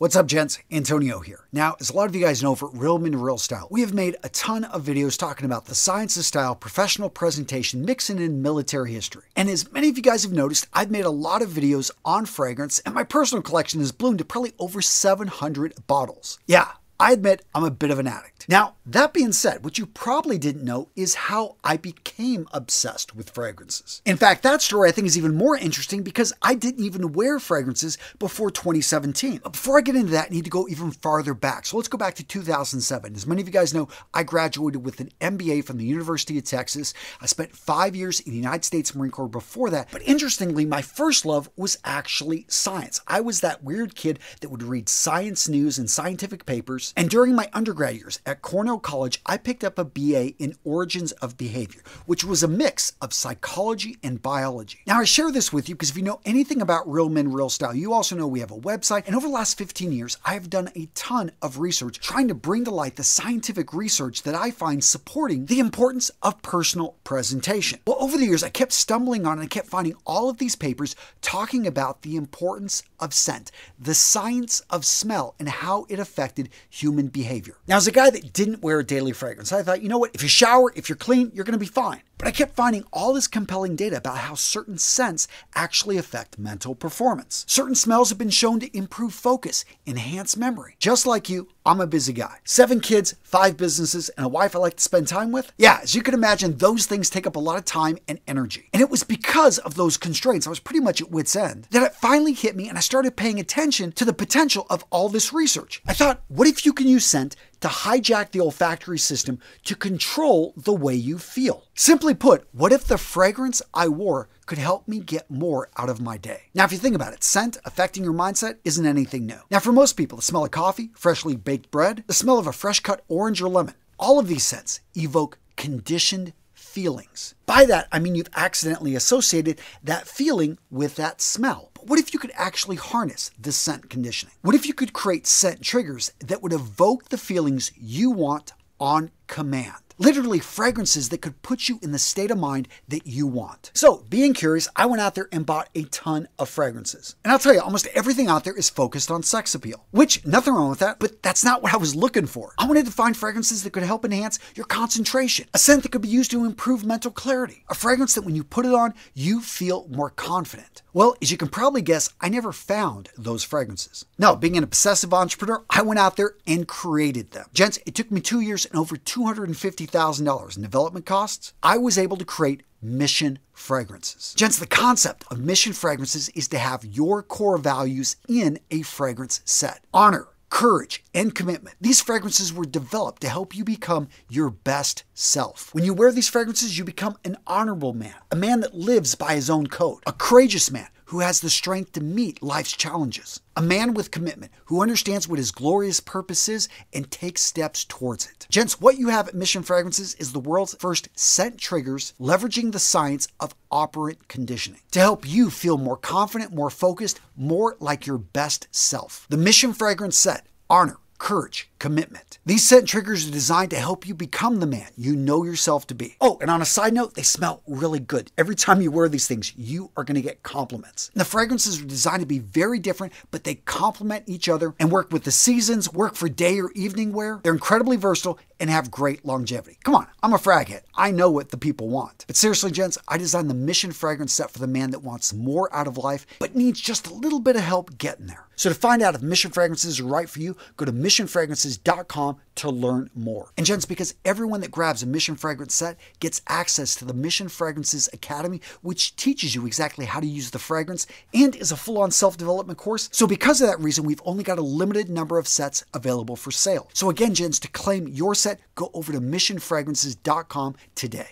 What's up, gents? Antonio here. Now, as a lot of you guys know, for Real Men Real Style, we have made a ton of videos talking about the science of style, professional presentation, mixing in military history. And as many of you guys have noticed, I've made a lot of videos on fragrance, and my personal collection has bloomed to probably over 700 bottles. Yeah, I admit I'm a bit of an addict. Now, that being said, what you probably didn't know is how I became obsessed with fragrances. In fact, that story I think is even more interesting because I didn't even wear fragrances before 2017. But before I get into that, I need to go even farther back. So let's go back to 2007. As many of you guys know, I graduated with an MBA from the University of Texas. I spent 5 years in the United States Marine Corps before that. But interestingly, my first love was actually science. I was that weird kid that would read science news and scientific papers. And during my undergrad years at Cornell College, I picked up a BA in Origins of Behavior, which was a mix of psychology and biology. Now, I share this with you because if you know anything about Real Men Real Style, you also know we have a website. And over the last 15 years, I have done a ton of research trying to bring to light the scientific research that I find supporting the importance of personal presentation. Well, over the years, I kept stumbling on and I kept finding all of these papers talking about the importance of scent, the science of smell, and how it affected human behavior. Now, as a guy that didn't wear a daily fragrance, I thought, you know what, if you shower, if you're clean, you're going to be fine. But I kept finding all this compelling data about how certain scents actually affect mental performance. Certain smells have been shown to improve focus, enhance memory. Just like you, I'm a busy guy. 7 kids, 5 businesses, and a wife I like to spend time with. Yeah, as you can imagine, those things take up a lot of time and energy. And it was because of those constraints, I was pretty much at wit's end, that it finally hit me and I started paying attention to the potential of all this research. I thought, what if you can use scent to hijack the olfactory system to control the way you feel? Simply put, what if the fragrance I wore could help me get more out of my day? Now, if you think about it, scent affecting your mindset isn't anything new. Now, for most people, the smell of coffee, freshly baked bread, the smell of a fresh cut orange or lemon, all of these scents evoke conditioned feelings. By that, I mean you've accidentally associated that feeling with that smell. But what if you could actually harness this scent conditioning? What if you could create scent triggers that would evoke the feelings you want on command? Literally fragrances that could put you in the state of mind that you want. So, being curious, I went out there and bought a ton of fragrances. And I'll tell you, almost everything out there is focused on sex appeal, which nothing wrong with that, but that's not what I was looking for. I wanted to find fragrances that could help enhance your concentration, a scent that could be used to improve mental clarity, a fragrance that when you put it on, you feel more confident. Well, as you can probably guess, I never found those fragrances. No, being an obsessive entrepreneur, I went out there and created them. Gents, it took me 2 years and over $250,000 in development costs. I was able to create Mission Fragrances. Gents, the concept of Mission Fragrances is to have your core values in a fragrance set. Honor, courage, and commitment. These fragrances were developed to help you become your best self. When you wear these fragrances, you become an honorable man, a man that lives by his own code, a courageous man who has the strength to meet life's challenges, a man with commitment who understands what his glorious purpose is and takes steps towards it. Gents, what you have at Mission Fragrances is the world's first scent triggers leveraging the science of operant conditioning to help you feel more confident, more focused, more like your best self. The Mission Fragrance set: honor, courage, commitment. These scent triggers are designed to help you become the man you know yourself to be. Oh, and on a side note, they smell really good. Every time you wear these things, you are going to get compliments. And the fragrances are designed to be very different, but they complement each other and work with the seasons, work for day or evening wear. They're incredibly versatile and have great longevity. Come on, I'm a frag head. I know what the people want. But seriously, gents, I designed the Mission Fragrance set for the man that wants more out of life, but needs just a little bit of help getting there. So to find out if Mission Fragrances are right for you, go to missionfragrances.com to learn more. And gents, because everyone that grabs a Mission Fragrance set gets access to the Mission Fragrances Academy, which teaches you exactly how to use the fragrance and is a full-on self-development course. So because of that reason, we've only got a limited number of sets available for sale. So again, gents, to claim your set, go over to missionfragrances.com today.